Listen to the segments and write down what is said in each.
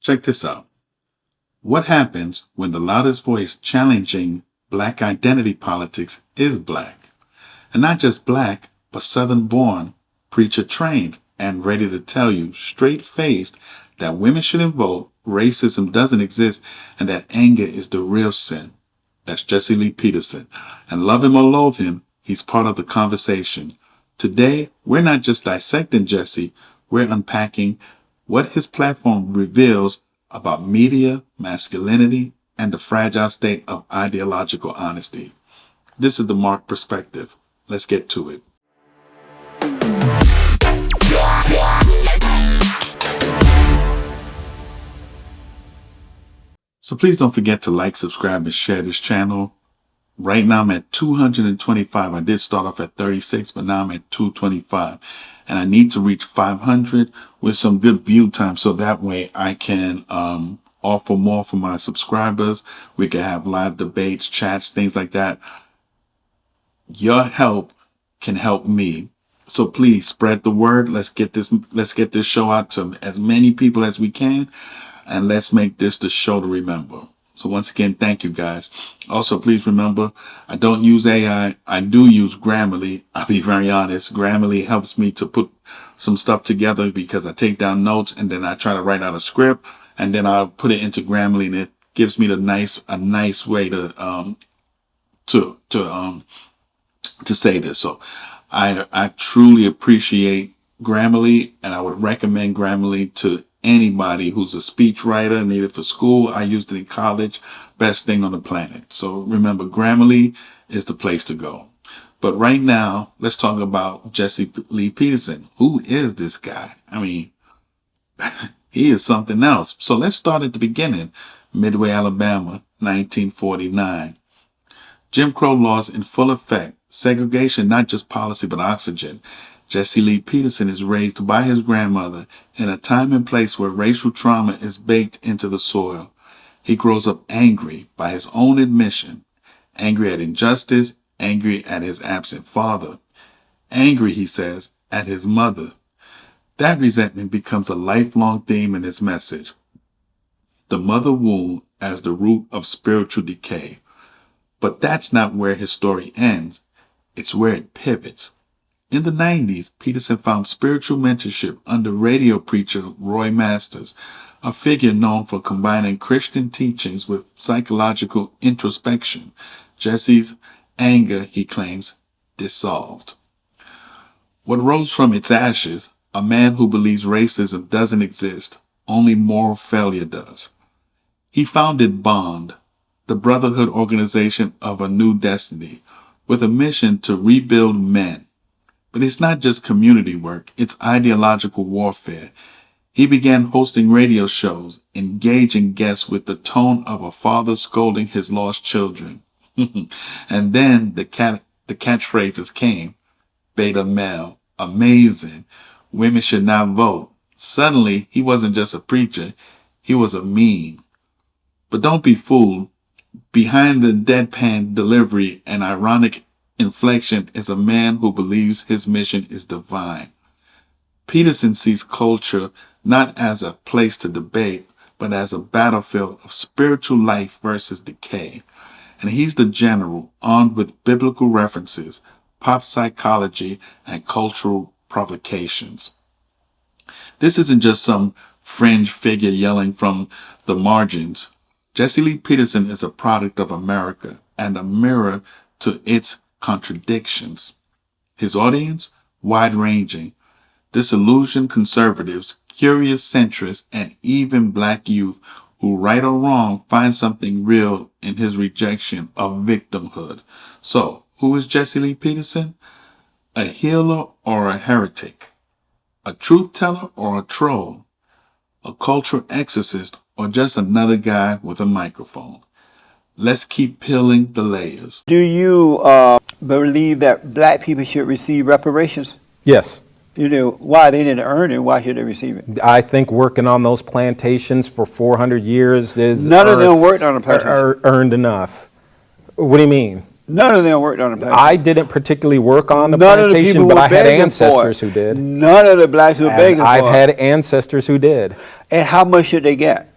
Check this out. What happens when the loudest voice challenging black identity politics is black? And not just black, but Southern-born, preacher-trained, and ready to tell you straight-faced that women shouldn't vote, racism doesn't exist, and that anger is the real sin. That's Jesse Lee Peterson. And love him or loathe him, he's part of the conversation. Today, we're not just dissecting Jesse, we're unpacking what his platform reveals about media, masculinity, and the fragile state of ideological honesty. This is the Marc perspective. Let's get to it. So please don't forget to like, subscribe, and share this channel. Right now I'm at 225. I did start off at 36, but now I'm at 225. And I need to reach 500 with some good view time, so that way I can offer more for my subscribers. We can have live debates, chats, things like that. Your help can help me. So please spread the word. Let's get this show out to as many people as we can. And let's make this the show to remember. So once again, thank you guys. Also, please remember, I don't use AI. I do use Grammarly. I'll be very honest. Grammarly helps me to put some stuff together because I take down notes and then I try to write out a script and then I'll put it into Grammarly and it gives me a nice way to say this. So I truly appreciate Grammarly, and I would recommend Grammarly to anybody who's a speech writer, need it for school. I used it in college. Best thing on the planet. So remember, Grammarly is the place to go. But right now, let's talk about Jesse Lee Peterson. Who is this guy? I mean, he is something else. So let's start at the beginning. Midway, Alabama, 1949. Jim Crow laws in full effect. Segregation, not just policy, but oxygen. Jesse Lee Peterson is raised by his grandmother in a time and place where racial trauma is baked into the soil. He grows up angry by his own admission, angry at injustice, angry at his absent father, angry, he says, at his mother. That resentment becomes a lifelong theme in his message. The mother wound as the root of spiritual decay. But that's not where his story ends. It's where it pivots. In the 90s, Peterson found spiritual mentorship under radio preacher Roy Masters, a figure known for combining Christian teachings with psychological introspection. Jesse's anger, he claims, dissolved. What rose from its ashes? A man who believes racism doesn't exist, only moral failure does. He founded Bond, the brotherhood organization of a new destiny, with a mission to rebuild men. But it's not just community work, it's ideological warfare. He began hosting radio shows, engaging guests with the tone of a father scolding his lost children. And then the catchphrases came. Beta male, amazing, women should not vote. Suddenly, he wasn't just a preacher, he was a meme. But don't be fooled. Behind the deadpan delivery and ironic inflection is a man who believes his mission is divine. Peterson sees culture not as a place to debate, but as a battlefield of spiritual life versus decay. And he's the general, armed with biblical references, pop psychology, and cultural provocations. This isn't just some fringe figure yelling from the margins. Jesse Lee Peterson is a product of America and a mirror to its contradictions. His audience, wide-ranging, disillusioned conservatives, curious centrists, and even black youth who, right or wrong, find something real in his rejection of victimhood. So, who is Jesse Lee Peterson? A healer or a heretic? A truth teller or a troll? A cultural exorcist or just another guy with a microphone? Let's keep peeling the layers. Do you believe that black people should receive reparations? Yes. You know, why? They didn't earn it. Why should they receive it? I think working on those plantations for 400 years is None of them worked on a plantation. Earned enough. What do you mean? None of them worked on a plantation. I didn't particularly work on the None plantation, of the but I people had were begging ancestors for it. who did. None of the blacks were begging I've for had ancestors who did. it. And how much should they get?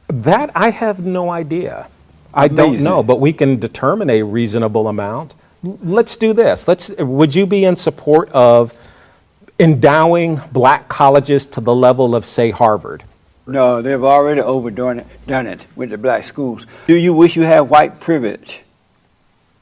That I have no idea. I don't Amazing. know, but we can determine a reasonable amount. Let's do this. Would you be in support of endowing black colleges to the level of, say, Harvard? No, they've already done it with the black schools. Do you wish you had white privilege?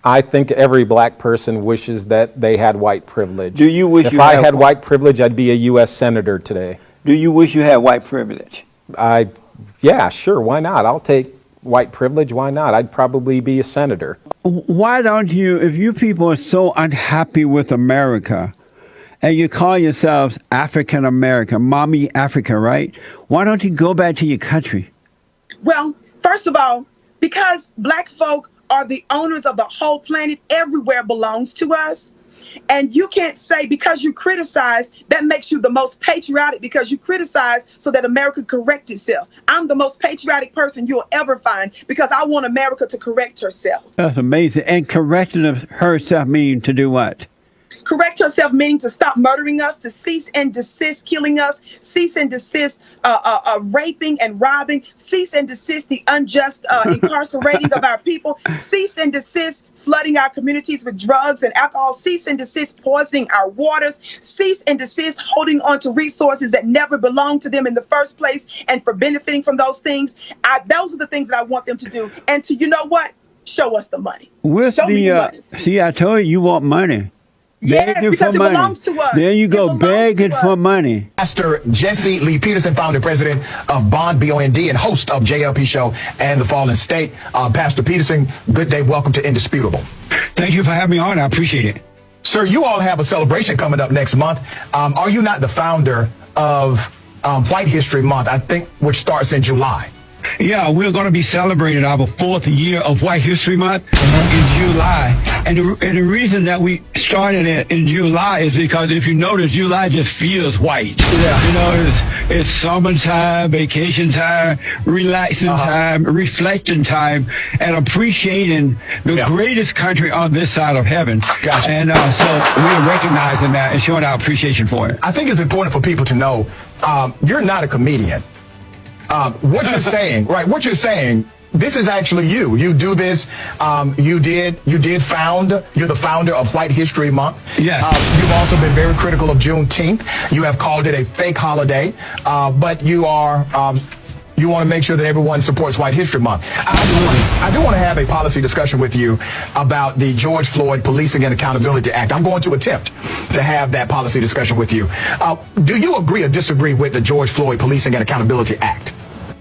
I think every black person wishes that they had white privilege. Do you wish if you I had had white privilege, I'd be a U.S. Senator today. Do you wish you had white privilege? Yeah, sure, why not? I'll take white privilege, why not? I'd probably be a senator. Why don't you, if you people are so unhappy with America and you call yourselves African American, mommy Africa, right? Why don't you go back to your country? Well, first of all, because black folk are the owners of the whole planet, everywhere belongs to us. And you can't say because you criticize, that makes you the most patriotic because you criticize so that America correct itself. I'm the most patriotic person you'll ever find because I want America to correct herself. That's amazing. And correcting herself mean to do what? Correct herself meaning to stop murdering us, to cease and desist killing us, cease and desist raping and robbing, cease and desist the unjust incarcerating of our people, cease and desist flooding our communities with drugs and alcohol, cease and desist poisoning our waters, cease and desist holding on to resources that never belonged to them in the first place and for benefiting from those things. Those are the things that I want them to do. And to, you know what? Show us the money. Show me the money. See, I told you want money. Yes, Begging because for it money. belongs to us. There you go, It belongs begging to for us. money. Pastor Jesse Lee Peterson, founder and president of Bond, B-O-N-D, and host of JLP Show and The Fallen State. Pastor Peterson, good day. Welcome to Indisputable. Thank you for having me on. I appreciate it. Sir, you all have a celebration coming up next month. Are you not the founder of White History Month, I think, which starts in July? Yeah, we're going to be celebrating our 4th year of White History Month in July. And the reason that we started it in July is because if you notice, July just feels white. Yeah. You know, it's summertime, vacation time, relaxing time, reflecting time, and appreciating the greatest country on this side of heaven. Gotcha. And so we're recognizing that and showing our appreciation for it. I think it's important for people to know you're not a comedian. What you're saying, right? What you're saying, this is actually you. You do this. You're the founder of White History Month. Yes. You've also been very critical of Juneteenth. You have called it a fake holiday, but you want to make sure that everyone supports White History Month. I do want to have a policy discussion with you about the George Floyd Policing and Accountability Act. I'm going to attempt to have that policy discussion with you. Do you agree or disagree with the George Floyd Policing and Accountability Act?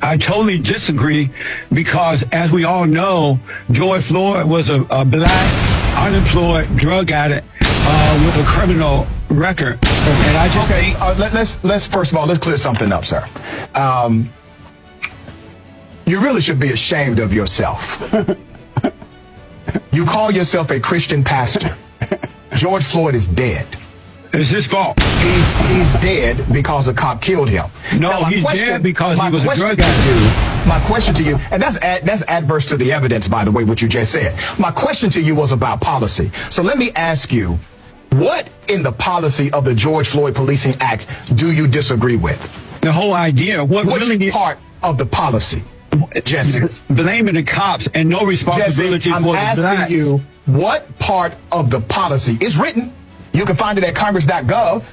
I totally disagree because, as we all know, George Floyd was a black, unemployed drug addict with a criminal record. And I just think... let's first of all, let's clear something up, sir. You really should be ashamed of yourself. You call yourself a Christian pastor. George Floyd is dead. It's his fault. He's dead because a cop killed him. No, he's dead because he was a drug addict. My question to you, and that's adverse to the evidence, by the way, what you just said. My question to you was about policy. So let me ask you, what in the policy of the George Floyd Policing Act do you disagree with? The whole idea. Which part of the policy? Jesse. Blaming the cops and no responsibility Jesse, I'm for the asking blacks. you, what part of the policy is written? You can find it at congress.gov.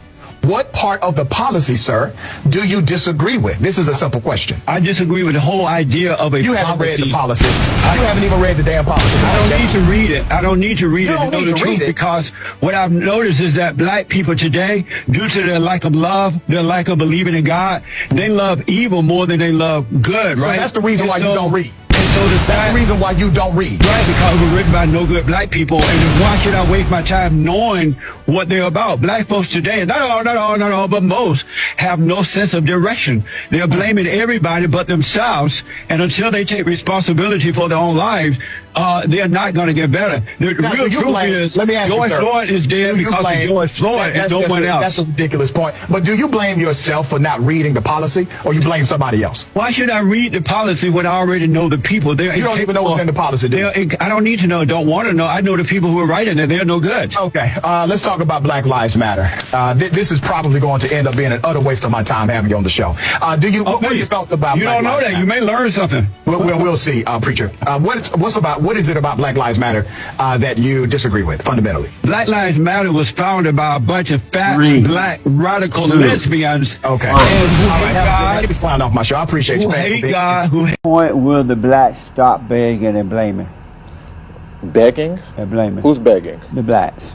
What part of the policy, sir, do you disagree with? This is a simple question. I disagree with the whole idea of a policy. You haven't read the policy. You haven't even read the damn policy. I don't need to read it. I don't need to read You it to don't know need the to truth read it. because what I've noticed is that black people today, due to their lack of love, their lack of believing in God, they love evil more than they love good, So right? that's the reason why you don't read. And so That's the reason why you don't read. Right, because we're written by no good black people, and why should I waste my time knowing what they're about? Black folks today, not all, but most, have no sense of direction. They're blaming everybody but themselves, and until they take responsibility for their own lives, they're not going to get better. The Now, real do you truth blame- is let me ask you, George sir, Floyd is dead do you because blame- of George Floyd and no one else. That's a ridiculous point. But do you blame yourself for not reading the policy, or you blame somebody else? Why should I read the policy when I already know the people? They're You don't even know what's in the policy, do you? I don't need to know. Don't want to know. I know the people who are writing it. They're no good. Okay, let's talk about Black Lives Matter. This is probably going to end up being an utter waste of my time having you on the show. What are your thoughts about You Black don't know Lives that. Matter? You may learn something. We'll see, preacher. What is it about Black Lives Matter that you disagree with fundamentally? Black Lives Matter was founded by a bunch of fat black radical lesbians. Okay. And who All hate right, God, get this clown off my show. I appreciate you. who Thank you. hate God, who Point will the blacks stop begging and blaming? Begging? And blaming Who's begging? the blacks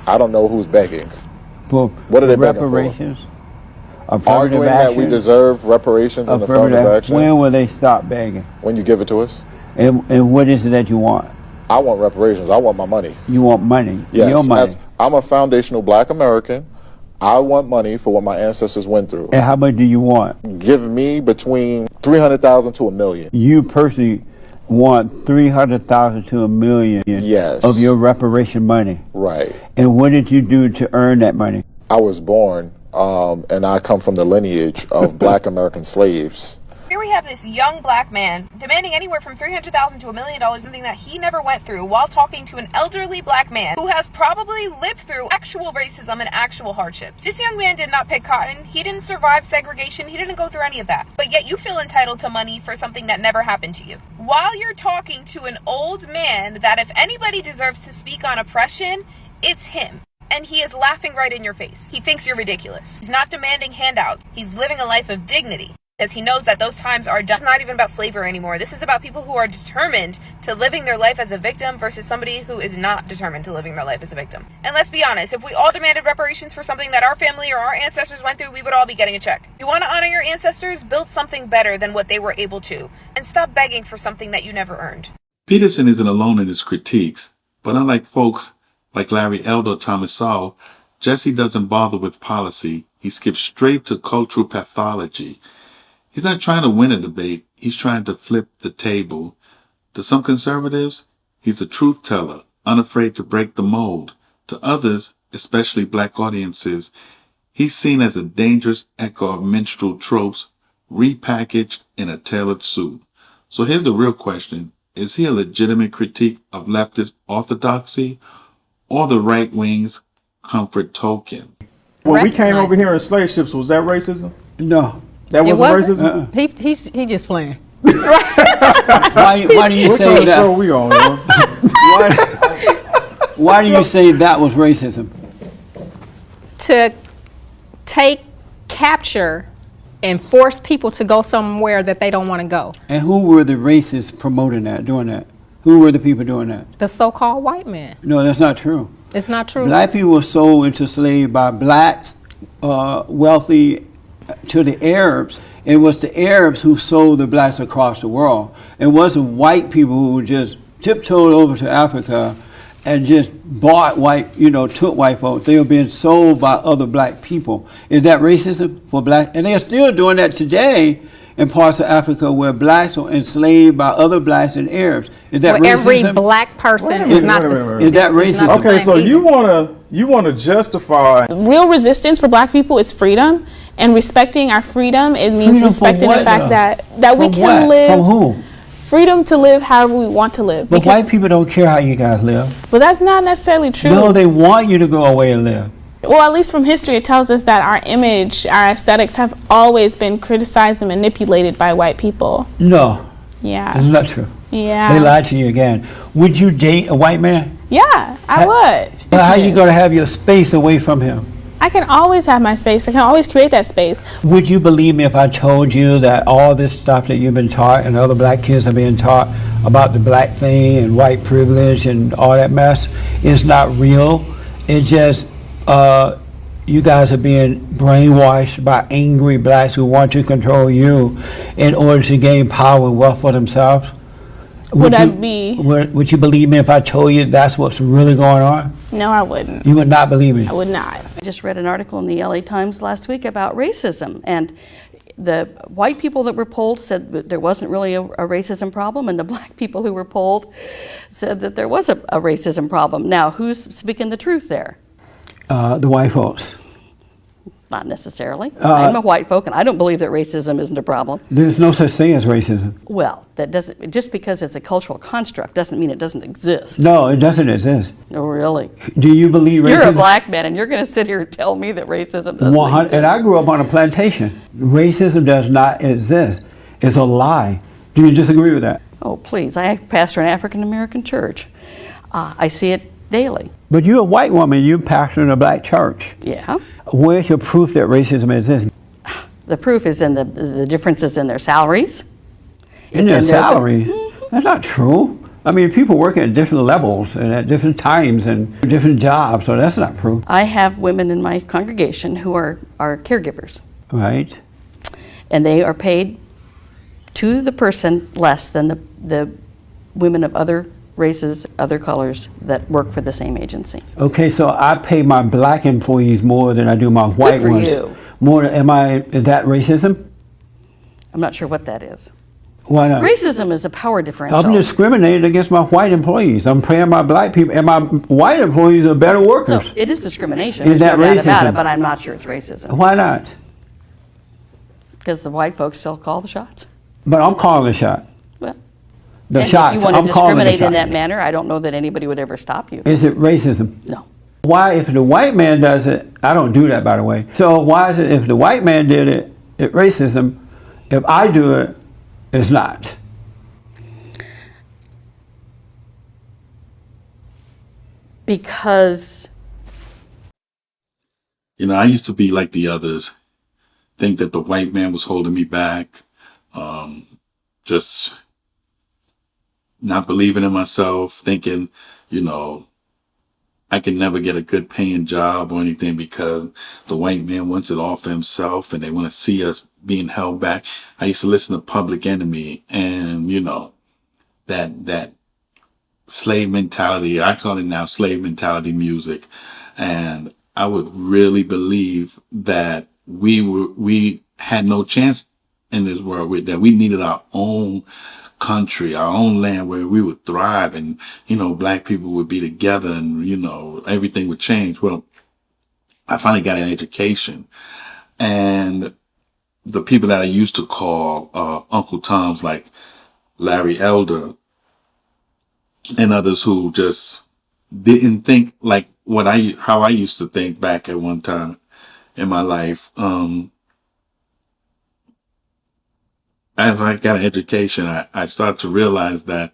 I don't know who's begging. for What are they begging for? reparations, affirmative Arguing that we action, deserve reparations and affirmative action When will they stop begging? when you give it to us? And what is it that you want? I want reparations. I want my money. You want money. Yes, Your money. I'm a foundational Black American. I want money for what my ancestors went through. And how much do you want? Give me between 300,000 to $1 million. You personally want 300,000 to $1 million Yes. of your reparation money. Right. And what did you do to earn that money? I was born, and I come from the lineage of Black American slaves. Here we have this young black man demanding anywhere from $300,000 to $1 million, something that he never went through, while talking to an elderly black man who has probably lived through actual racism and actual hardships. This young man did not pick cotton. He didn't survive segregation. He didn't go through any of that. But yet you feel entitled to money for something that never happened to you. While you're talking to an old man that if anybody deserves to speak on oppression, it's him. And he is laughing right in your face. He thinks you're ridiculous. He's not demanding handouts. He's living a life of dignity, because he knows that those times are done. It's not even about slavery anymore. This is about people who are determined to living their life as a victim versus somebody who is not determined to living their life as a victim. And let's be honest, if we all demanded reparations for something that our family or our ancestors went through, we would all be getting a check. You want to honor your ancestors? Build something better than what they were able to. And stop begging for something that you never earned. Peterson isn't alone in his critiques, but unlike folks like Larry Elder or Thomas Sowell, Jesse doesn't bother with policy. He skips straight to cultural pathology. He's not trying to win a debate. He's trying to flip the table. To some conservatives, he's a truth teller, unafraid to break the mold. To others, especially Black audiences, he's seen as a dangerous echo of minstrel tropes repackaged in a tailored suit. So here's the real question. Is he a legitimate critique of leftist orthodoxy or the right wing's comfort token? When we came over here in slave ships, was that racism? No. That wasn't wasn't? racism? He just playing. Why do you What say kind of that? show we on, yo? Why do you say that was racism? To capture and force people to go somewhere that they don't want to go. And who were the racists promoting that, doing that? Who were the people doing that? The so-called white man. No, that's not true. It's not true. Black people were sold into slavery by blacks, wealthy, to the Arabs. It was the Arabs who sold the blacks across the world. It wasn't white people who just tiptoed over to Africa and just bought white, took white folks. They were being sold by other black people. Is that racism for black? And they are still doing that today in parts of Africa where blacks are enslaved by other blacks and Arabs. Is that racism? Every black person is not the Is that racism? Okay, so you wanna justify real resistance for black people is freedom, and respecting our freedom. It means Freedom respecting from the fact what, that we From can what? live. From who? Freedom to live however we want to live. But white people don't care how you guys live. But that's not necessarily true. No, they want you to go away and live. Well, at least from history, it tells us that our image, our aesthetics have always been criticized and manipulated by white people. No, Yeah. it's not true. Yeah. They lied to you again. Would you date a white man? Yeah, I would. But how you going to have your space away from him? I can always have my space. I can always create that space. Would you believe me if I told you that all this stuff that you've been taught and other black kids are being taught about the black thing and white privilege and all that mess is not real? It just, you guys are being brainwashed by angry blacks who want to control you in order to gain power and wealth for themselves. Would you believe me if I told you that's what's really going on? No, I wouldn't. You would not believe me? I would not. I just read an article in the LA Times last week about racism, and the white people that were polled said that there wasn't really a racism problem, and the black people who were polled said that there was a racism problem. Now, who's speaking the truth there? The white folks. Not necessarily. I'm a white folk, and I don't believe that racism isn't a problem. There's no such thing as racism. Well, that doesn't, just because it's a cultural construct doesn't mean it doesn't exist. No, it doesn't exist. No, really. Do you believe racism? You're a black man, and you're going to sit here and tell me that racism doesn't exist. And I grew up on a plantation. Racism does not exist. It's a lie. Do you disagree with that? Oh, please. I pastor an African-American church. I see it daily. But you're a white woman. You pastor in a black church. Yeah. Where's your proof that racism exists? The proof is in the differences in their salaries. In their salaries? That's not true. I mean, people work at different levels and at different times and different jobs, so that's not proof. I have women in my congregation who are caregivers. Right. And they are paid to the person less than the women of other races, other colors that work for the same agency. Okay, so I pay my black employees more than I do my white Good for ones. you. More, is that racism? I'm not sure what that is. Why not? Racism is a power differential. I'm discriminating against my white employees. I'm paying my black people, and my white employees are better workers. No, it is discrimination. Is There's that no doubt about racism? it, but I'm not sure it's racism. Why not? Because the white folks still call the shots. But I'm calling the shot. Well, The and shots. if you want I'm to calling the discriminate in shot. that manner, I don't know that anybody would ever stop you. Is it racism? No. Why, if the white man does it, I don't do that, by the way. So why is it if the white man did it, it's racism? If I do it, it's not. Because, You know, I used to be like the others, think that the white man was holding me back, just not believing in myself, thinking, you know, I can never get a good paying job or anything because the white man wants it all for himself and they want to see us being held back. I used to listen to Public Enemy and, you know, that slave mentality, I call it now slave mentality music. And I would really believe that we had no chance in this world, that we needed our own country, our own land where we would thrive and, you know, black people would be together and, you know, everything would change. Well, I finally got an education and the people that I used to call, Uncle Toms, like Larry Elder and others who just didn't think like how I used to think back at one time in my life. As I got an education, I started to realize that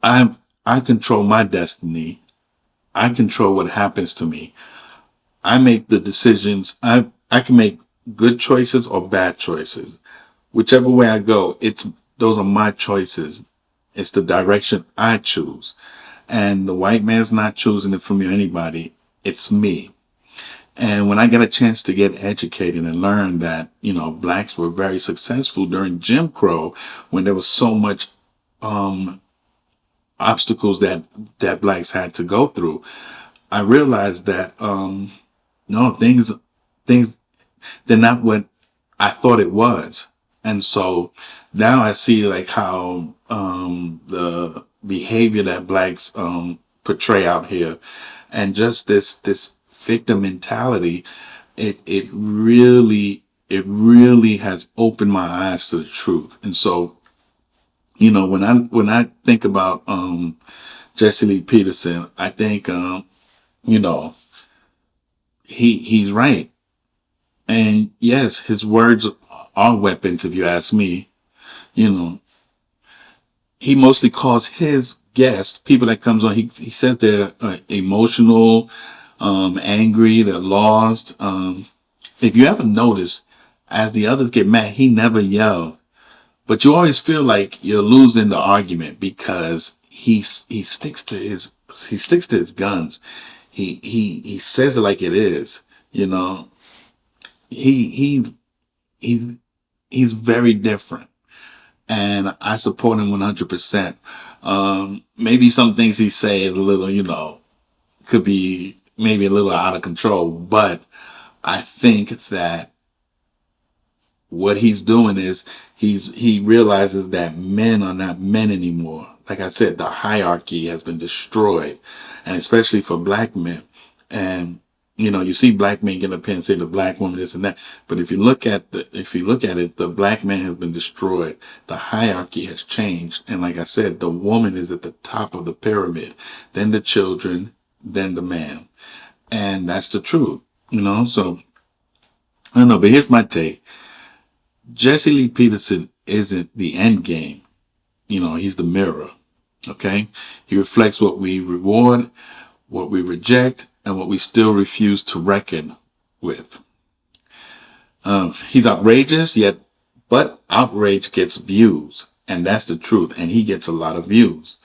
I control my destiny. I control what happens to me. I make the decisions. I can make good choices or bad choices. Whichever way I go, those are my choices. It's the direction I choose. And the white man's not choosing it for me or anybody. It's me. And when I got a chance to get educated and learn that, you know, blacks were very successful during Jim Crow, when there was so much obstacles that blacks had to go through, I realized that no, things they're not what I thought it was. And so now I see like how the behavior that blacks portray out here, and just this victim mentality, it really has opened my eyes to the truth. And so, you know, when I think about Jesse Lee Peterson, I think you know, he's right. And yes, his words are weapons, if you ask me. You know, he mostly calls his guests, people that comes on, he says they're emotional, angry, they're lost. If you ever notice, as the others get mad, he never yells. But you always feel like you're losing the argument because he sticks to his guns. He says it like it is, you know. He's very different, and I support him 100%. Maybe some things he say is a little, you know, could be maybe a little out of control, but I think that what he's doing is he realizes that men are not men anymore. Like I said, the hierarchy has been destroyed, and especially for black men. And you see black men get up here and say the black woman this and that. But if you look at it, the black man has been destroyed. The hierarchy has changed, and like I said, the woman is at the top of the pyramid, then the children, then the man, and that's the truth. So I don't know, but here's my take. Jesse Lee Peterson isn't the end game. He's the mirror. Okay? He reflects what we reward, what we reject, and what we still refuse to reckon with. He's outrageous, but outrage gets views. And that's the truth. And he gets a lot of views.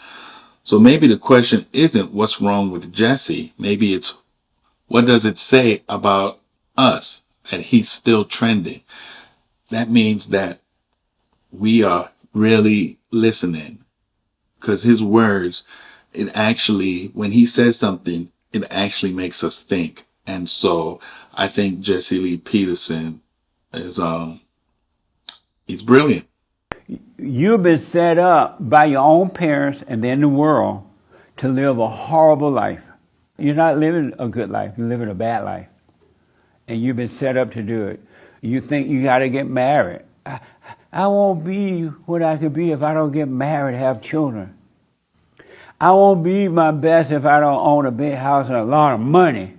So maybe the question isn't what's wrong with Jesse. Maybe it's what does it say about us that he's still trending? That means that we are really listening, because his words, when he says something, it actually makes us think. And so I think Jesse Lee Peterson is, he's brilliant. You've been set up by your own parents and then the world to live a horrible life. You're not living a good life, you're living a bad life. And you've been set up to do it. You think you got to get married. I won't be what I could be if I don't get married, have children. I won't be my best if I don't own a big house and a lot of money.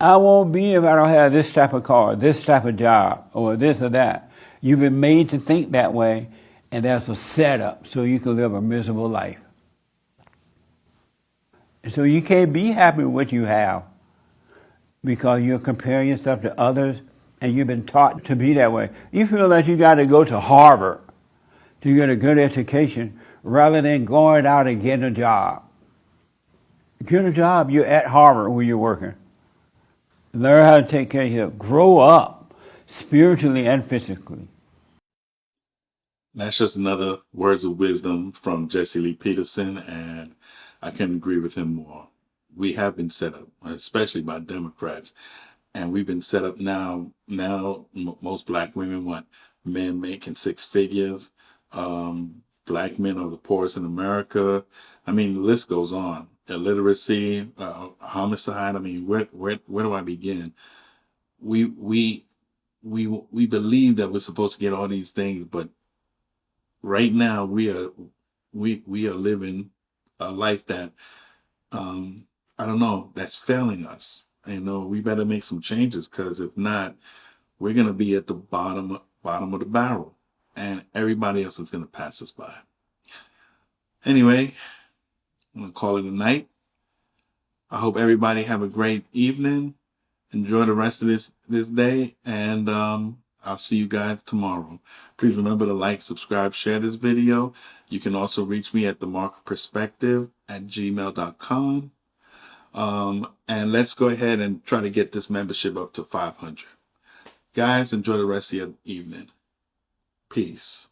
I won't be if I don't have this type of car, this type of job, or this or that. You've been made to think that way, and that's a setup so you can live a miserable life. So you can't be happy with what you have because you're comparing yourself to others, and you've been taught to be that way. You feel like you got to go to Harvard to get a good education rather than going out and getting a job. Get a job, you're at Harvard where you're working. Learn how to take care of yourself. Grow up spiritually and physically. That's just another words of wisdom from Jesse Lee Peterson, and I couldn't agree with him more. We have been set up, especially by Democrats, and we've been set up now. Most black women want men making six figures. Black men are the poorest in America. I mean, the list goes on. Illiteracy, homicide. I mean, where do I begin? We believe that we're supposed to get all these things, but right now we are living a life that I don't know, that's failing us. We better make some changes, because if not, we're gonna be at the bottom of the barrel, and everybody else is gonna pass us by. Anyway, I'm gonna call it a night. I hope everybody have a great evening. Enjoy the rest of this day, and I'll see you guys tomorrow. Please remember to like, subscribe, share this video. You can also reach me at themarkperspective@gmail.com. And let's go ahead and try to get this membership up to 500. Guys, enjoy the rest of your evening. Peace.